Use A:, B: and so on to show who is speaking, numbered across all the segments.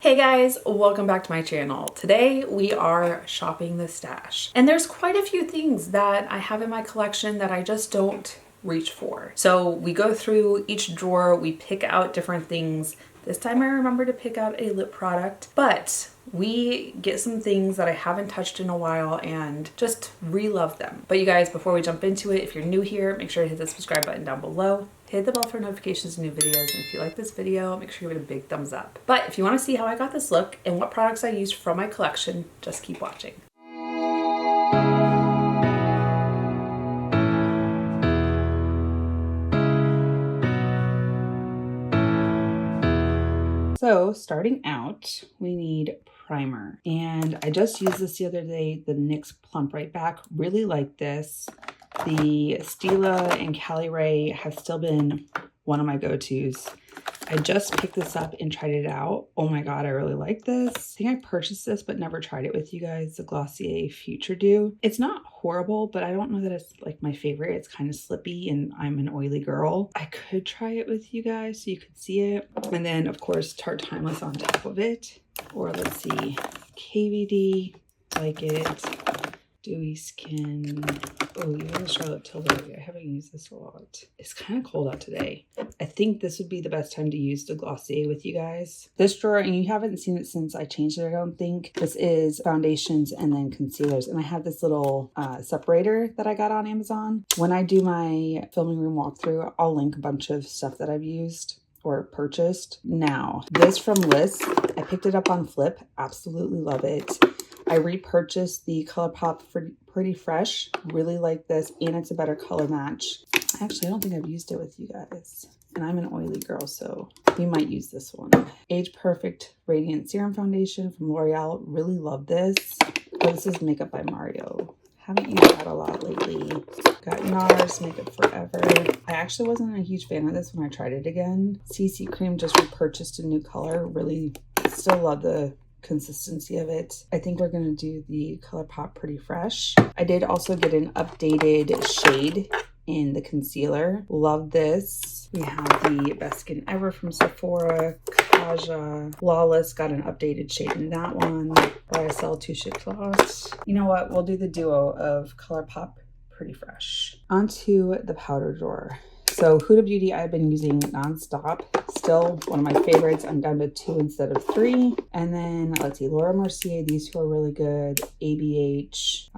A: Hey guys, welcome back to my channel. Today we are shopping the stash. And there's quite a few things that I have in my collection that I just don't reach for. So we go through each drawer, we pick out different things. This time I remember to pick out a lip product, but we get some things that I haven't touched in a while and just re-love them. But you guys, before we jump into it, if you're new here, make sure to hit the subscribe button down below. Hit the bell for notifications of new videos, and if you like this video, make sure you give it a big thumbs up. But if you want to see how I got this look and what products I used from my collection, just keep watching. So starting out, we need primer, and I just used this the other day, the NYX Plump Right Back. Really like this. The Stila and Cali Ray have still been one of my go-tos. I just picked this up and tried it out. Oh my god, I really like this. I think I purchased this but never tried it with you guys, the Glossier Futuredew. It's not horrible, but I don't know that it's like my favorite. It's kind of slippy and I'm an oily girl. I could try it with you guys so you could see it. And then of course Tarte Timeless on top of it. Or let's see, KVD, like it. Dewy Skin. Oh, you have Charlotte Tilbury. I haven't used this a lot. It's kind of cold out today. I think this would be the best time to use the Glossier with you guys. This drawer, and you haven't seen it since I changed it, I don't think. This is foundations and then concealers. And I have this little separator that I got on Amazon. When I do my filming room walkthrough, I'll link a bunch of stuff that I've used or purchased. Now, this from Liz, I picked it up on Flip. Absolutely love it. I repurchased the Colourpop Pretty Fresh. Really like this, and it's a better color match. Actually, I don't think I've used it with you guys. And I'm an oily girl, so we might use this one. Age Perfect Radiant Serum Foundation from L'Oreal. Really love this. Oh, this is Makeup by Mario. Haven't used that a lot lately. Got NARS Makeup Forever. I actually wasn't a huge fan of this when I tried it again. CC Cream just repurchased a new color. Really still love the consistency of it. I think we're gonna do the Colourpop Pretty Fresh. I did also get an updated shade in the concealer. Love this. We have the Best Skin Ever from Sephora. Kaja Flawless got an updated shade in that one. YSL Touche Éclat. You know what? We'll do the duo of Colourpop Pretty Fresh. Onto the powder drawer. So Huda Beauty I've been using nonstop. Still one of my favorites. I'm down to 2 instead of 3. And then let's see, Laura Mercier, these two are really good. ABH,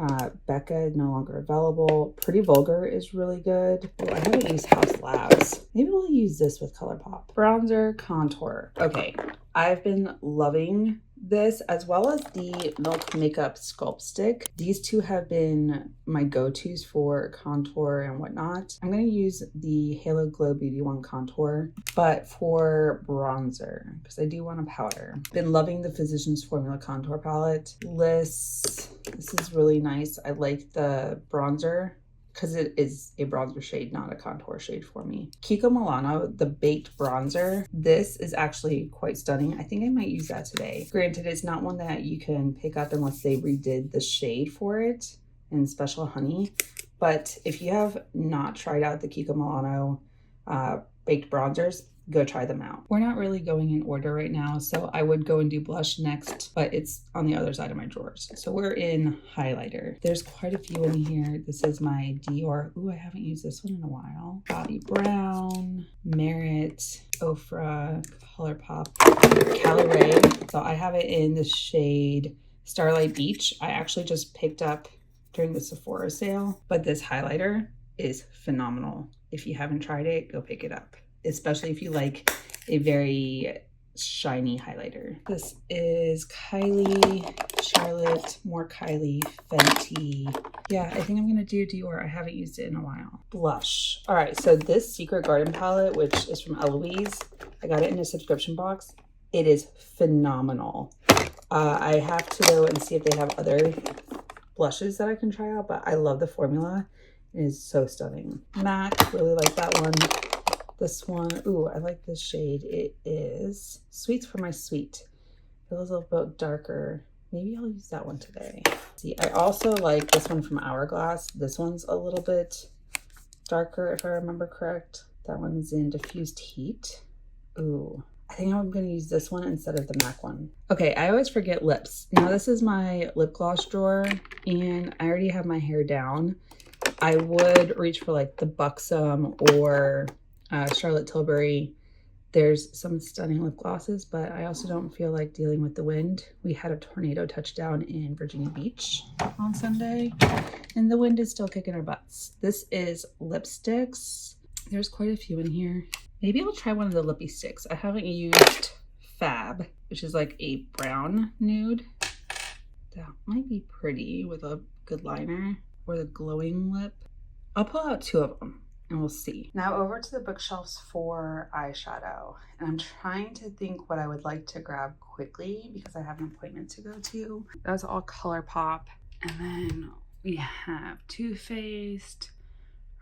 A: Becca, no longer available. Pretty Vulgar is really good. Oh, I haven't used Haus Labs. Maybe we'll use this with Colourpop. Bronzer, contour. Okay, I've been loving this, as well as the Milk Makeup Sculpt Stick. These two have been my go-tos for contour and whatnot. I'm going to use the Halo Glow Beauty One contour, but for bronzer, because I do want a powder. Been loving the Physicians Formula contour palette. This is really nice. I like the bronzer because it is a bronzer shade, not a contour shade for me. Kiko Milano, the Baked Bronzer. This is actually quite stunning. I think I might use that today. Granted, it's not one that you can pick up unless they redid the shade for it in Special Honey. But if you have not tried out the Kiko Milano baked bronzers, go try them out. We're not really going in order right now, so I would go and do blush next, but it's on the other side of my drawers. So we're in highlighter. There's quite a few in here. This is my Dior. Ooh, I haven't used this one in a while. Bobbi Brown, Merit, Ofra, Colourpop, Cali Ray. So I have it in the shade Starlight Beach. I actually just picked up during the Sephora sale, but this highlighter is phenomenal. If you haven't tried it, go pick it up, especially if you like a very shiny highlighter. This is Kylie, Charlotte, more Kylie, Fenty. Yeah, I think I'm gonna do Dior. I haven't used it in a while. Blush. All right, so this Secret Garden palette, which is from e.l.f, I got it in a subscription box. It is phenomenal. I have to go and see if they have other blushes that I can try out, but I love the formula. It is so stunning. MAC, really like that one. This one, ooh, I like this shade. It is Sweets for My Sweet. Feels a little bit darker. Maybe I'll use that one today. See, I also like this one from Hourglass. This one's a little bit darker, if I remember correct. That one's in Diffused Heat. Ooh, I think I'm going to use this one instead of the MAC one. Okay, I always forget lips. Now this is my lip gloss drawer and I already have my hair down. I would reach for like the Buxom or Charlotte Tilbury. There's some stunning lip glosses, but I also don't feel like dealing with the wind. We had a tornado touchdown in Virginia Beach on Sunday, and the wind is still kicking our butts. This is lipsticks. There's quite a few in here. Maybe I'll try one of the lippy sticks. I haven't used Fab, which is like a brown nude. That might be pretty with a good liner, or the glowing lip. I'll pull out 2 of them and we'll see. Now over to the bookshelves for eyeshadow. And I'm trying to think what I would like to grab quickly because I have an appointment to go to. That's all Colourpop. And then we have Too Faced,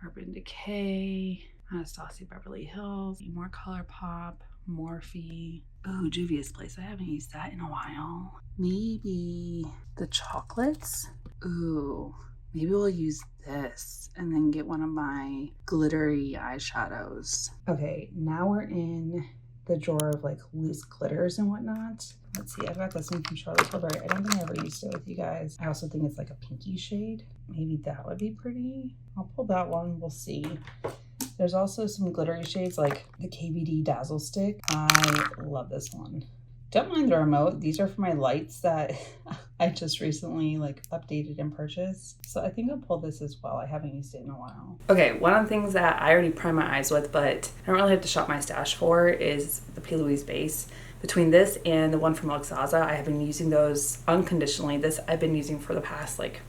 A: Urban Decay, Anastasia Beverly Hills, more Colourpop, Morphe. Oh, Juvia's Place. I haven't used that in a while. Maybe the chocolates. Ooh. Maybe we'll use this and then get one of my glittery eyeshadows. Okay, now we're in the drawer of like loose glitters and whatnot. Let's see, I've got this one from Charlotte Tilbury. I don't think I ever used it with you guys. I also think it's like a pinky shade. Maybe that would be pretty. I'll pull that one, we'll see. There's also some glittery shades like the KVD Dazzle stick. I love this one. Don't mind the remote. These are for my lights that I just recently like updated and purchased. So I think I'll pull this as well. I haven't used it in a while. Okay, one of the things that I already prime my eyes with, but I don't really have to shop my stash for, is the p.louise base. Between this and the one from Luxaza, I have been using those unconditionally. This I've been using for the past like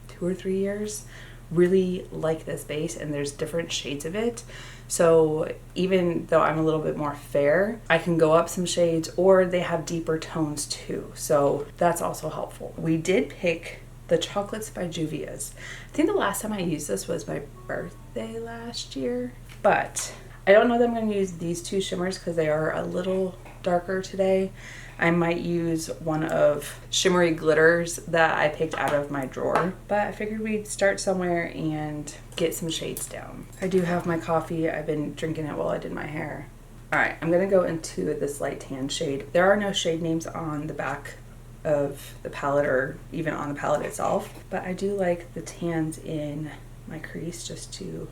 A: 2 or 3 years. Really like this base, and there's different shades of it. So even though I'm a little bit more fair, I can go up some shades, or they have deeper tones too. So that's also helpful. We did pick the chocolates by Juvia's. I think the last time I used this was my birthday last year, but I don't know that I'm going to use these 2 shimmers because they are a little darker today. I might use one of shimmery glitters that I picked out of my drawer, but I figured we'd start somewhere and get some shades down. I do have my coffee. I've been drinking it while I did my hair. All right, I'm gonna go into this light tan shade. There are no shade names on the back of the palette or even on the palette itself, but I do like the tans in my crease just to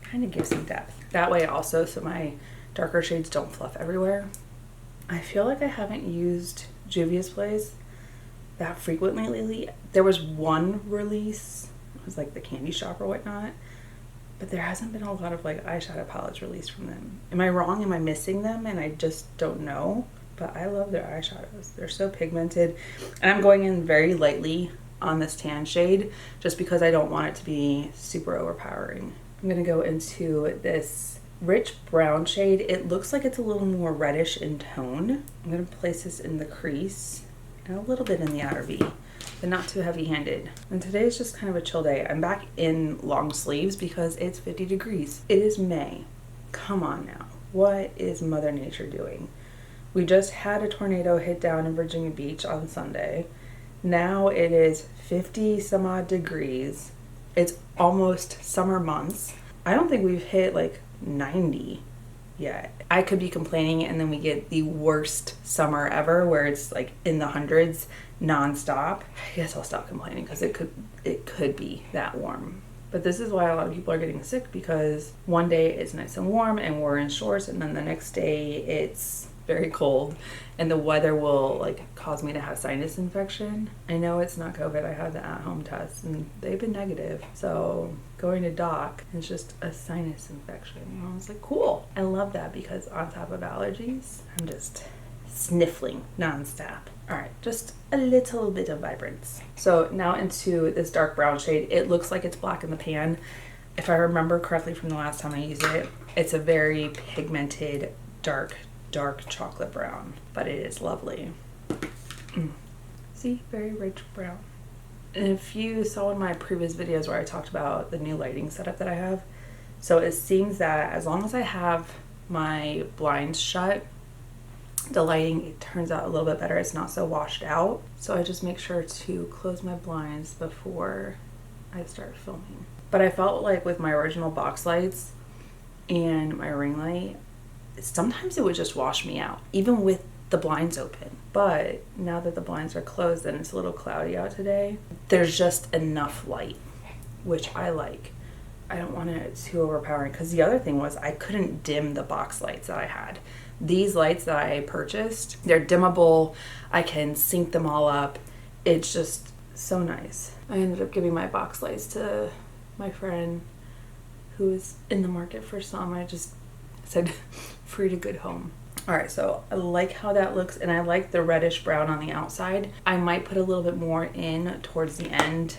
A: kind of give some depth. That way also, so my darker shades don't fluff everywhere. I feel like I haven't used Juvia's Place that frequently lately. There was one release, it was like the candy shop or whatnot, but there hasn't been a lot of like eyeshadow palettes released from them. Am I wrong? Am I missing them? And I just don't know, but I love their eyeshadows. They're so pigmented, and I'm going in very lightly on this tan shade just because I don't want it to be super overpowering. I'm gonna go into this rich brown shade. It looks like it's a little more reddish in tone. I'm going to place this in the crease and a little bit in the outer V, but not too heavy handed. And today is just kind of a chill day. I'm back in long sleeves because it's 50 degrees. It is May. Come on now. What is Mother Nature doing? We just had a tornado hit down in Virginia Beach on Sunday. Now it is 50 some odd degrees. It's almost summer months. I don't think we've hit like 90 yet. I could be complaining and then we get the worst summer ever where it's like in the hundreds nonstop. I guess I'll stop complaining because it could be that warm. But this is why a lot of people are getting sick, because one day it's nice and warm and we're in shorts, and then the next day it's very cold and the weather will like cause me to have sinus infection. I know it's not COVID. I had the at-home test and they've been negative. So going to doc, it's just a sinus infection. And I was like, cool. I love that because on top of allergies, I'm just sniffling nonstop. All right, just a little bit of vibrance. So now into this dark brown shade. It looks like it's black in the pan. If I remember correctly from the last time I used it, it's a very pigmented, dark chocolate brown, but it is lovely. See, very rich brown. And if you saw in my previous videos where I talked about the new lighting setup that I have, so it seems that as long as I have my blinds shut, the lighting, it turns out a little bit better. It's not so washed out. So I just make sure to close my blinds before I start filming. But I felt like with my original box lights and my ring light, sometimes it would just wash me out, even with the blinds open. But now that the blinds are closed and it's a little cloudy out today, there's just enough light, which I like. I don't want it too overpowering, because the other thing was I couldn't dim the box lights that I had. These lights that I purchased, they're dimmable. I can sync them all up. It's just so nice. I ended up giving my box lights to my friend who is in the market for some. I just said free to good home. All right, so I like how that looks, and I like the reddish brown on the outside. I might put a little bit more in towards the end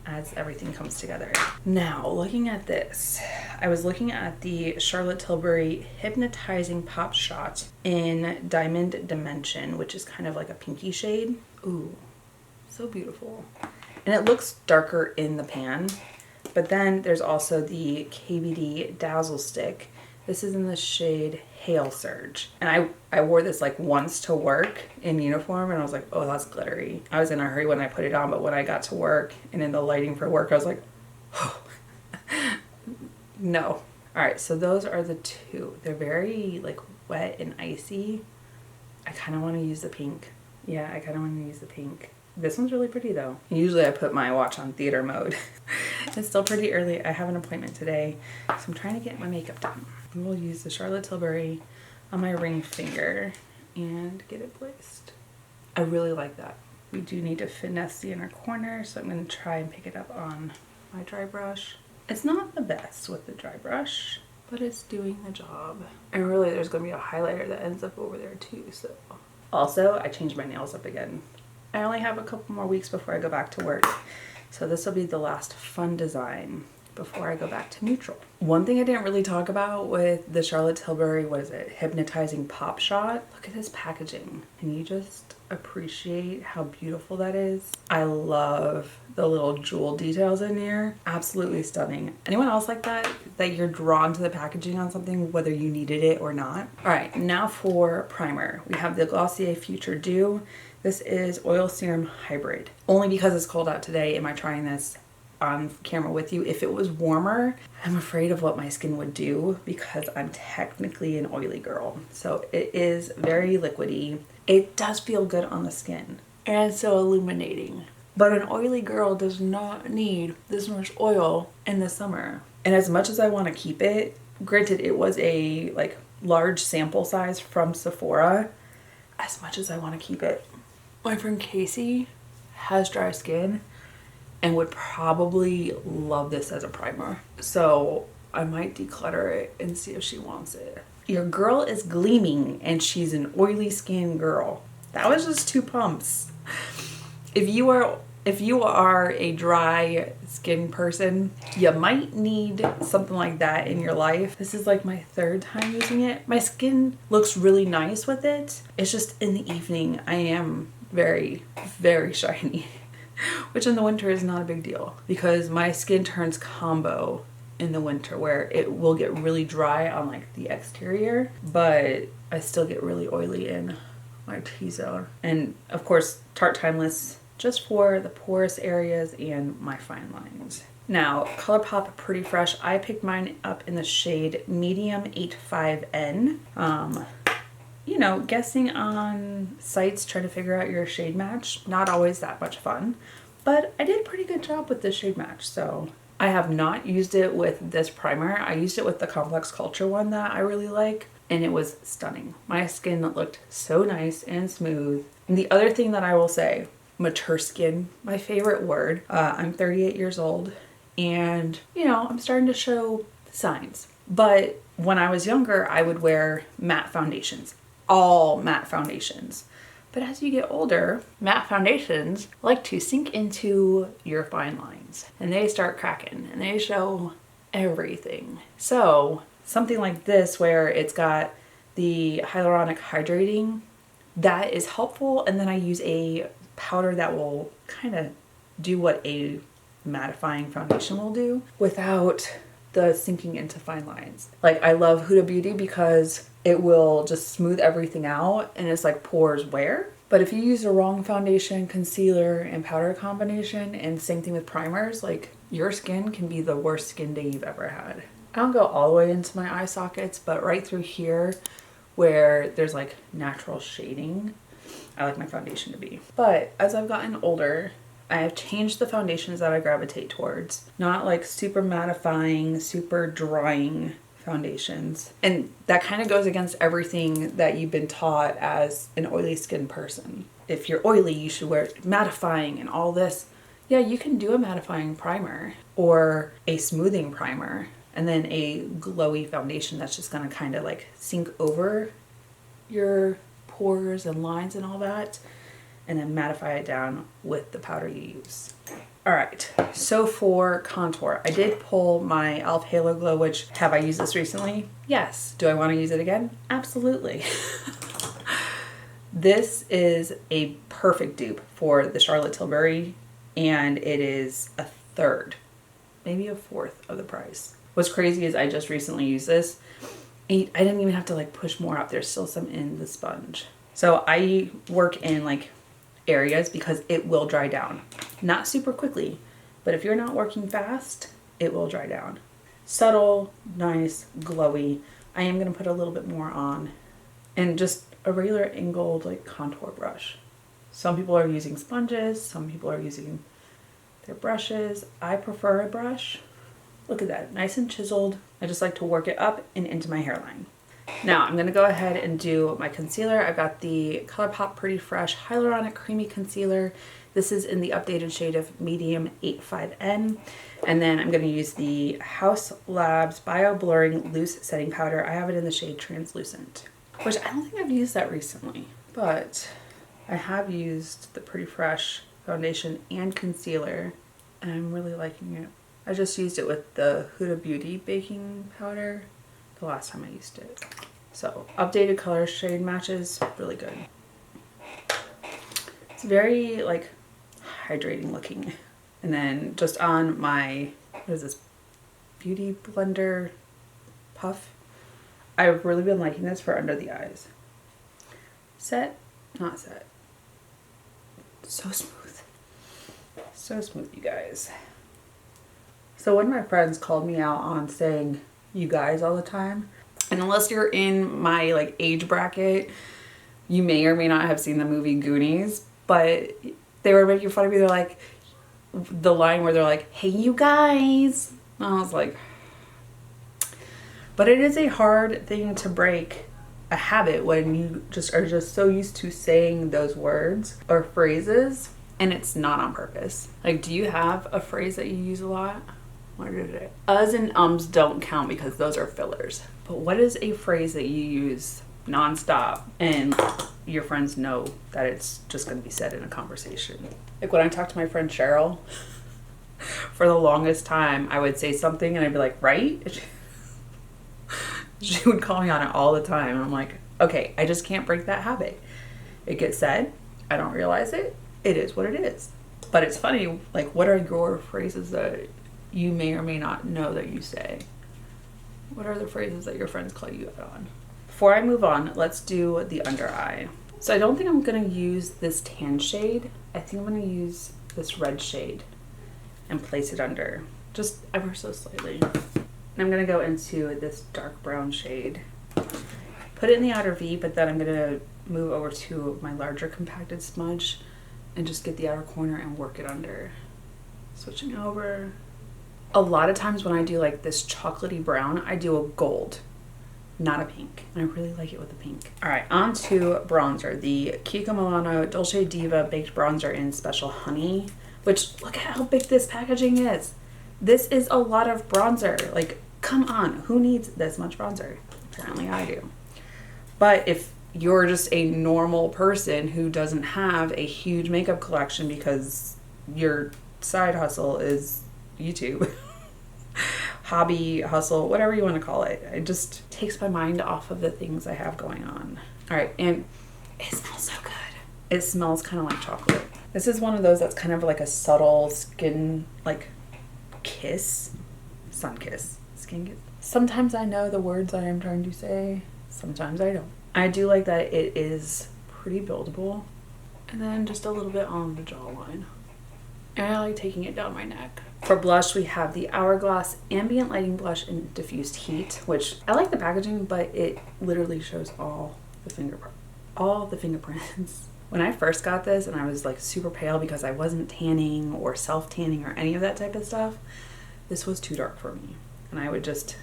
A: as everything comes together. Now, looking at this, I was looking at the Charlotte Tilbury Hypnotizing Pop Shot in Diamond Dimension, which is kind of like a pinky shade. Ooh, so beautiful. And it looks darker in the pan. But then there's also the KVD Dazzle stick. This is in the shade Hail Surge. And I wore this like once to work in uniform, and I was like, oh, that's glittery. I was in a hurry when I put it on, but when I got to work and in the lighting for work, I was like, oh, no. All right, so those are the two. They're very like wet and icy. I kind of want to use the pink. Yeah, I kind of want to use the pink. This one's really pretty though. Usually I put my watch on theater mode. It's still pretty early. I have an appointment today, so I'm trying to get my makeup done. And we'll use the Charlotte Tilbury on my ring finger and get it placed. I really like that. We do need to finesse the inner corner, so I'm going to try and pick it up on my dry brush. It's not the best with the dry brush, but it's doing the job. And really there's going to be a highlighter that ends up over there too, so. Also, I changed my nails up again. I only have a couple more weeks before I go back to work, so this will be the last fun design before I go back to neutral. One thing I didn't really talk about with the Charlotte Tilbury, what is it, Hypnotizing Pop Shot? Look at this packaging. Can you just appreciate how beautiful that is? I love the little jewel details in here. Absolutely stunning. Anyone else like that? That you're drawn to the packaging on something, whether you needed it or not? All right, now for primer. We have the Glossier Futuredew. This is Oil Serum Hybrid. Only because it's cold out today am I trying this on camera with you. If it was warmer, I'm afraid of what my skin would do because I'm technically an oily girl. So it is very liquidy. It does feel good on the skin and so illuminating. But an oily girl does not need this much oil in the summer. And as much as I want to keep it, granted it was a like large sample size from Sephora, as much as I want to keep it, my friend Casey has dry skin and would probably love this as a primer. So I might declutter it and see if she wants it. Your girl is gleaming and she's an oily skin girl. That was just 2 pumps. If you are a dry skin person, you might need something like that in your life. This is like my 3rd time using it. My skin looks really nice with it. It's just in the evening, I am very, very shiny, which in the winter is not a big deal because my skin turns combo in the winter where it will get really dry on like the exterior, but I still get really oily in my T-zone. And of course, Tarte Timeless just for the porous areas and my fine lines. Now, Colourpop Pretty Fresh, I picked mine up in the shade Medium 85N. You know, guessing on sites, trying to figure out your shade match, not always that much fun, but I did a pretty good job with this shade match. So I have not used it with this primer. I used it with the Complex Culture one that I really like, and it was stunning. My skin looked so nice and smooth. And the other thing that I will say, mature skin, my favorite word. I'm 38 years old and, you know, I'm starting to show signs. But when I was younger, I would wear matte foundations, all matte foundations. But as you get older, matte foundations like to sink into your fine lines and they start cracking and they show everything. So something like this where it's got the Hyaluronic Hydrating, that is helpful. And then I use a powder that will kind of do what a mattifying foundation will do without the sinking into fine lines. Like I love Huda Beauty because it will just smooth everything out and it's like pores wear. But if you use the wrong foundation, concealer, and powder combination, and same thing with primers, like your skin can be the worst skin day you've ever had. I don't go all the way into my eye sockets, but right through here where there's like natural shading, I like my foundation to be. But as I've gotten older, I have changed the foundations that I gravitate towards. Not like super mattifying, super drying foundations. And that kind of goes against everything that you've been taught as an oily skin person. If you're oily, you should wear mattifying and all this. Yeah, you can do a mattifying primer or a smoothing primer and then a glowy foundation that's just gonna kind of like sink over your pores and lines and all that, and then mattify it down with the powder you use. All right, so for contour, I did pull my e.l.f. Halo Glow, which, have I used this recently? Yes. Do I want to use it again? Absolutely. This is a perfect dupe for the Charlotte Tilbury, and it is a third, maybe a fourth of the price. What's crazy is I just recently used this. I didn't even have to like push more up. There's still some in the sponge. So I work in like areas because it will dry down. Not super quickly, but if you're not working fast, it will dry down. Subtle, nice, glowy. I am gonna put a little bit more on, and just a regular angled like contour brush. Some people are using sponges, some people are using their brushes. I prefer a brush. Look at that, nice and chiseled. I just like to work it up and into my hairline. Now I'm gonna go ahead and do my concealer. I've got the Colourpop Pretty Fresh Hyaluronic Creamy Concealer. This is in the updated shade of Medium 85N. And then I'm gonna use the Haus Labs Bio Blurring Loose Setting Powder. I have it in the shade Translucent, which I don't think I've used that recently, but I have used the Pretty Fresh foundation and concealer, and I'm really liking it. I just used it with the Huda Beauty baking powder the last time I used it. So updated color shade matches, really good. It's very like hydrating looking. And then just on my, what is this, Beauty Blender Puff. I've really been liking this for under the eyes. Set, not set. So smooth. So smooth, you guys. So one of my friends called me out on saying you guys all the time. And unless you're in my like age bracket, you may or may not have seen the movie Goonies, but they were making fun of me. They're like, the line where they're like, hey, you guys. And I was like, but it is a hard thing to break a habit when you just are just so used to saying those words or phrases and it's not on purpose. Like, do you have a phrase that you use a lot? Where did it? Us and ums don't count because those are fillers. But what is a phrase that you use nonstop and your friends know that it's just going to be said in a conversation? Like when I talk to my friend Cheryl, for the longest time, I would say something and I'd be like, right? She would call me on it all the time. And I'm like, okay, I just can't break that habit. It gets said. I don't realize it. It is what it is. But it's funny, like, what are your phrases that you may or may not know that you say? What are the phrases that your friends call you out on? Before I move on, let's do the under eye. So I don't think I'm gonna use this tan shade. I think I'm gonna use this red shade and place it under, just ever so slightly. And I'm gonna go into this dark brown shade. Put it in the outer V, but then I'm gonna move over to my larger compacted smudge and just get the outer corner and work it under. Switching over. A lot of times when I do like this chocolatey brown, I do a gold, not a pink. And I really like it with the pink. All right, on to bronzer. The Kiko Milano Dolce Diva Baked Bronzer in Special Honey, which look at how big this packaging is. This is a lot of bronzer. Like, come on, who needs this much bronzer? Apparently I do. But if you're just a normal person who doesn't have a huge makeup collection because your side hustle is YouTube, hobby, hustle, whatever you want to call it, it just takes my mind off of the things I have going on. All right, and it smells so good. It smells kind of like chocolate. This is one of those that's kind of like a subtle skin, like kiss, sun kiss, skin kiss. Sometimes I know the words I am trying to say, sometimes I don't. I do like that it is pretty buildable. And then just a little bit on the jawline. And I like taking it down my neck. For blush, we have the Hourglass Ambient Lighting Blush in Diffused Heat, which I like the packaging, but it literally shows all the fingerprints. When I first got this and I was like super pale because I wasn't tanning or self-tanning or any of that type of stuff, this was too dark for me. And I would just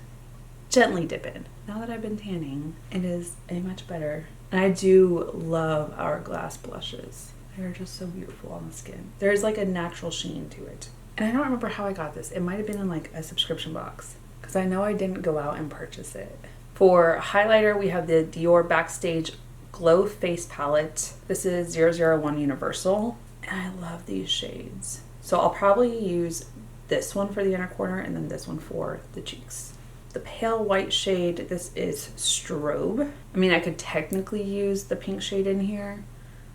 A: gently dip in. Now that I've been tanning, it is a much better. And I do love Hourglass blushes. They're just so beautiful on the skin. There's like a natural sheen to it. And I don't remember how I got this. It might have been in like a subscription box because I know I didn't go out and purchase it. For highlighter, we have the Dior Backstage Glow Face Palette. This is 001 Universal. And I love these shades. So I'll probably use this one for the inner corner and then this one for the cheeks. The pale white shade, this is Strobe. I mean, I could technically use the pink shade in here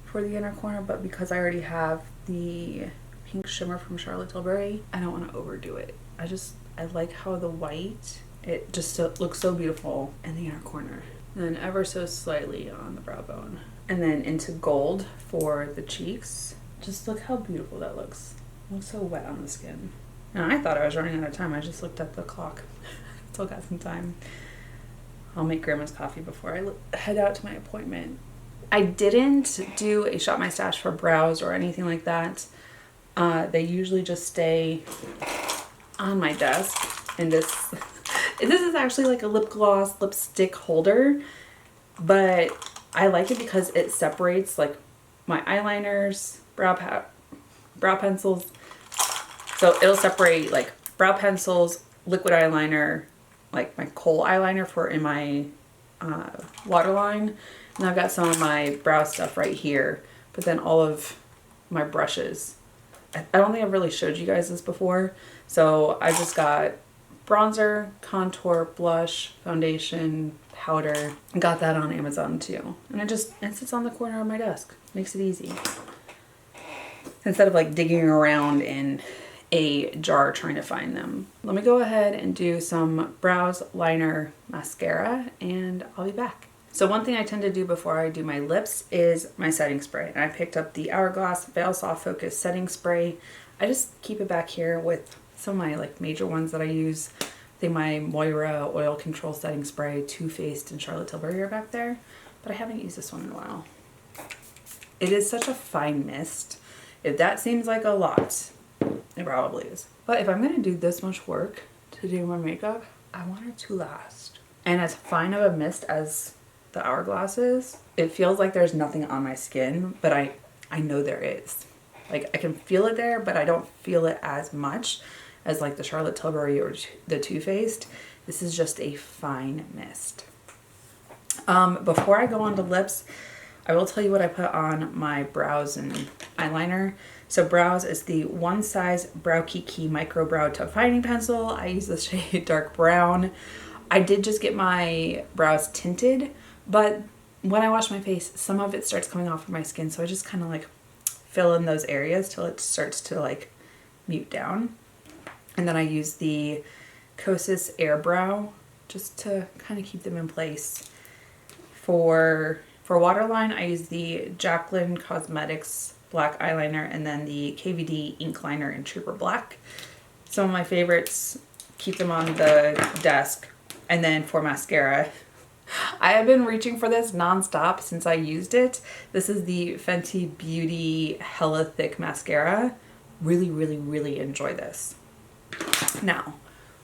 A: for the inner corner, but because I already have the pink shimmer from Charlotte Tilbury, I don't want to overdo it. I like how the white, it just looks so beautiful in the inner corner. And then ever so slightly on the brow bone. And then into gold for the cheeks. Just look how beautiful that looks. It looks so wet on the skin. And I thought I was running out of time. I just looked at the clock. Still got some time. I'll make grandma's coffee before I head out to my appointment. I didn't do a Shop My Stash for brows or anything like that. They usually just stay on my desk. And this is actually like a lip gloss lipstick holder, but I like it because it separates like my eyeliners, brow pencils. So it'll separate like brow pencils, liquid eyeliner, like my kohl eyeliner for in my waterline. And I've got some of my brow stuff right here, but then all of my brushes. I don't think I've really showed you guys this before. So I just got bronzer, contour, blush, foundation, powder. Got that on Amazon too. And it sits on the corner of my desk. Makes it easy. Instead of like digging around in a jar trying to find them. Let me go ahead and do some brows, liner, mascara, and I'll be back. So one thing I tend to do before I do my lips is my setting spray. And I picked up the Hourglass Veil Soft Focus Setting Spray. I just keep it back here with some of my like major ones that I use. I think my Moira Oil Control Setting Spray, Too Faced, and Charlotte Tilbury are back there. But I haven't used this one in a while. It is such a fine mist. If that seems like a lot, it probably is. But if I'm going to do this much work to do my makeup, I want it to last. And as fine of a mist as the Hourglass is, it feels like there's nothing on my skin, but I know there is. Like I can feel it there, but I don't feel it as much as like the Charlotte Tilbury or the Too Faced. This is just a fine mist. Before I go on to lips, I will tell you what I put on my brows and eyeliner. So brows is the One Size Browkiki Micro Brow Defining Pencil. I use the shade Dark Brown. I did just get my brows tinted, but when I wash my face, some of it starts coming off of my skin. So I just kind of like fill in those areas till it starts to like mute down. And then I use the Kosas Air Brow just to kind of keep them in place. For waterline, I use the Jaclyn Cosmetics black eyeliner and then the KVD ink liner in Trooper Black. Some of my favorites, keep them on the desk. And then for mascara, I have been reaching for this nonstop since I used it. This is the Fenty Beauty Hella Thick Mascara. Really, really, really enjoy this. Now,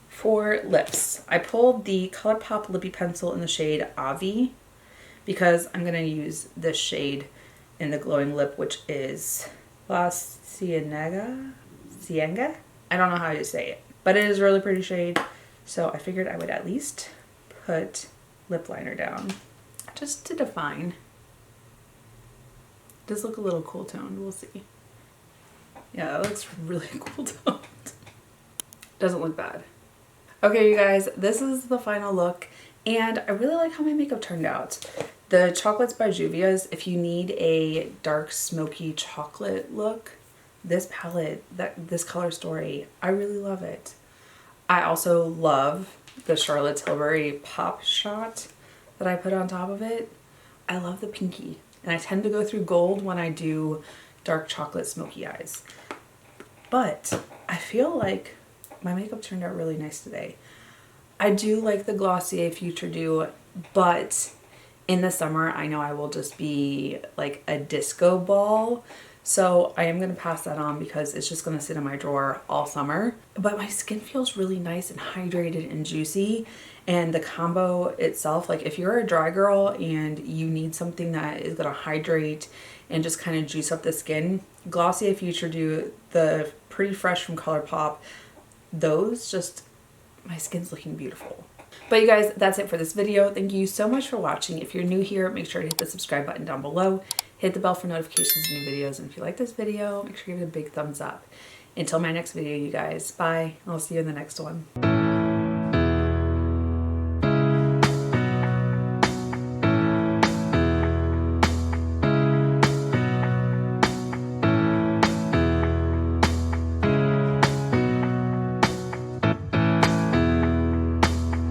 A: for lips, I pulled the Colourpop Lippy Pencil in the shade Avi because I'm going to use this shade in the glowing lip, which is La Cienega? I don't know how to say it, but it is a really pretty shade. So I figured I would at least put lip liner down just to define. It does look a little cool toned, we'll see. Yeah, that looks really cool toned. Doesn't look bad. Okay, you guys, this is the final look, and I really like how my makeup turned out. The Chocolates by Juvia's, if you need a dark smoky chocolate look, this palette, this color story, I really love it. I also love the Charlotte Tilbury Pop Shot that I put on top of it. I love the pinky, and I tend to go through gold when I do dark chocolate smoky eyes. But I feel like my makeup turned out really nice today. I do like the Glossier Futuredew, but in the summer I know I will just be like a disco ball. So I am going to pass that on because it's just going to sit in my drawer all summer. But my skin feels really nice and hydrated and juicy. And the combo itself, like if you're a dry girl and you need something that is going to hydrate and just kind of juice up the skin, Glossier Futuredew, the Pretty Fresh from Colourpop, those just, my skin's looking beautiful. But you guys, that's it for this video. Thank you so much for watching. If you're new here, make sure to hit the subscribe button down below. Hit the bell for notifications of new videos. And if you like this video, make sure you give it a big thumbs up. Until my next video, you guys, bye. I'll see you in the next one.